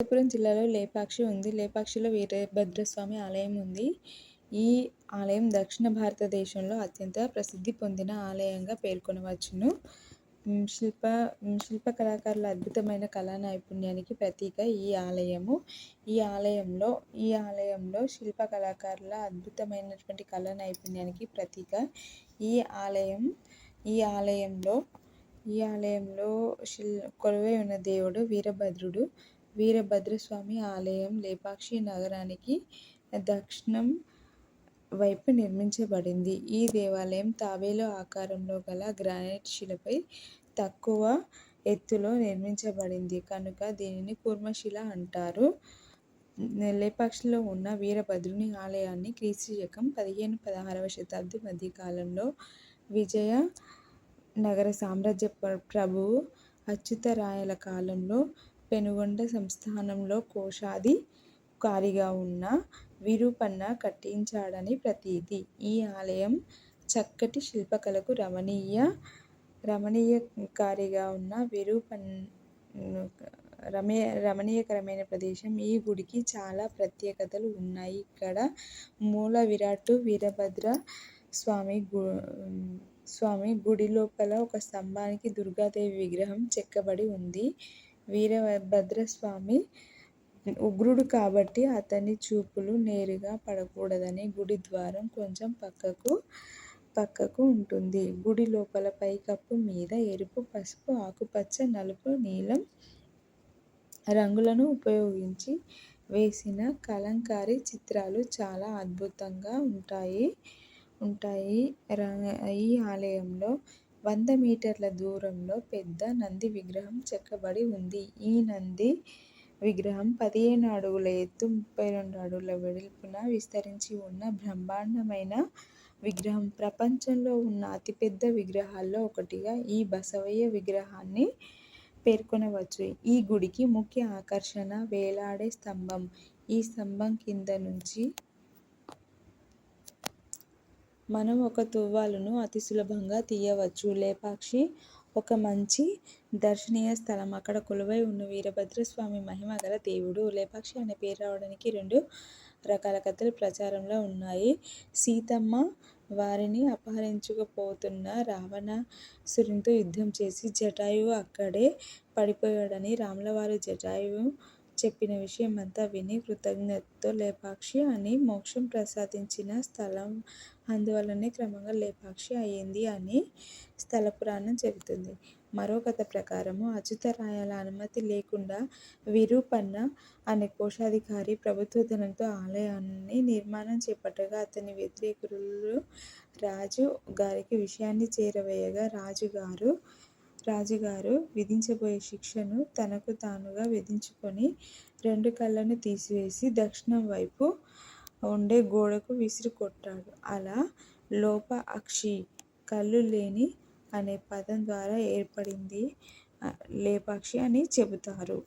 అనంతపురం జిల్లాలో లేపాక్షి ఉంది. లేపాక్షిలో వీరభద్రస్వామి ఆలయం ఉంది. ఈ ఆలయం దక్షిణ భారతదేశంలో అత్యంత ప్రసిద్ధి పొందిన ఆలయంగా పేర్కొనవచ్చును. శిల్ప కళాకారుల అద్భుతమైన కళా నైపుణ్యానికి ప్రతీక ఈ ఆలయము. ఈ ఆలయంలో శిల్ప కళాకారుల అద్భుతమైనటువంటి కళా నైపుణ్యానికి ప్రతీక ఈ ఆలయంలో కొలువై ఉన్న దేవుడు వీరభద్రుడు. వీరభద్రస్వామి ఆలయం లేపాక్షి నగరానికి దక్షిణం వైపు నిర్మించబడింది. ఈ దేవాలయం తాబేలు ఆకారంలో గల గ్రానైట్ శిలపై తక్కువ ఎత్తులో నిర్మించబడింది కనుక దీనిని కూర్మశిల అంటారు. లేపాక్షిలో ఉన్న వీరభద్రుని ఆలయాన్ని క్రీస్తుశకం 15-16వ శతాబ్ది మధ్యకాలంలో విజయనగర సామ్రాజ్య ప్రభువు అచ్యుతరాయల కాలంలో పెనుగొండ సంస్థానంలో కోశాధికారిగా ఉన్న విరూపన్న కట్టించాడని ప్రతీతి. ఈ ఆలయం చక్కటి శిల్పకళకు రమణీయకారిగా ఉన్న రమణీయకరమైన ప్రదేశం. ఈ గుడికి చాలా ప్రత్యేకతలు ఉన్నాయి. ఇక్కడ మూల విరాట్టు వీరభద్ర స్వామి గుడి లోపల ఒక స్తంభానికి దుర్గాదేవి విగ్రహం చెక్కబడి ఉంది. వీరభద్రస్వామి ఉగ్రుడు కాబట్టి అతని చూపులు నేరుగా పడకూడదని గుడి ద్వారం కొంచెం పక్కకు ఉంటుంది. గుడి లోపల పైకప్పు మీద ఎరుపు, పసుపు, ఆకుపచ్చ, నలుపు, నీలం రంగులను ఉపయోగించి వేసిన కలంకారీ చిత్రాలు చాలా అద్భుతంగా ఉంటాయి. ఈ ఆలయంలో 100 మీటర్ల దూరంలో పెద్ద నంది విగ్రహం చెక్కబడి ఉంది. ఈ నంది విగ్రహం 15 అడుగుల ఎత్తు, 32 అడుగుల వెడల్పున విస్తరించి ఉన్న బ్రహ్మాండమైన విగ్రహం. ప్రపంచంలో ఉన్న అతిపెద్ద విగ్రహాల్లో ఒకటిగా ఈ బసవయ్య విగ్రహాన్ని పేర్కొనవచ్చు. ఈ గుడికి ముఖ్య ఆకర్షణ వేలాడే స్తంభం. ఈ స్తంభం కింద నుంచి మనం ఒక తువ్వాలును అతి సులభంగా తీయవచ్చు. లేపాక్షి ఒక మంచి దర్శనీయ స్థలం. అక్కడ కొలువై ఉన్న వీరభద్రస్వామి మహిమ గల దేవుడు. లేపాక్షి అనే పేరు రావడానికి 2 రకాల కథలు ప్రచారంలో ఉన్నాయి. సీతమ్మ వారిని అపహరించుకుపోతున్న రావణాసురునితో యుద్ధం చేసి జటాయువు అక్కడే పడిపోయాడని రాములవారు జటాయువు చెప్పిన విషయమంతా విని కృతజ్ఞతతో లేపాక్షి అని మోక్షం ప్రసాదించిన స్థలం. అందువల్లనే క్రమంగా లేపాక్షి అయింది అని స్థల పురాణం చెబుతుంది. మరో కథ ప్రకారం అచ్యుతరాయల అనుమతి లేకుండా విరూపన్న అనే కోశాధికారి ప్రభుత్వ ధనంతో ఆలయాన్ని నిర్మాణం చేపట్టగా అతని వ్యతిరేకులు రాజు గారికి విషయాన్ని చేరవేయగా రాజుగారు విధించబోయే శిక్షను తనకు తానుగా విధించుకొని 2 కళ్ళను తీసివేసి దక్షిణం వైపు ఉండే గోడకు విసిరికొట్టాడు. అలా లోప అక్షి కళ్ళు లేని అనే పదం ద్వారా ఏర్పడింది లేపాక్షి అని చెబుతారు.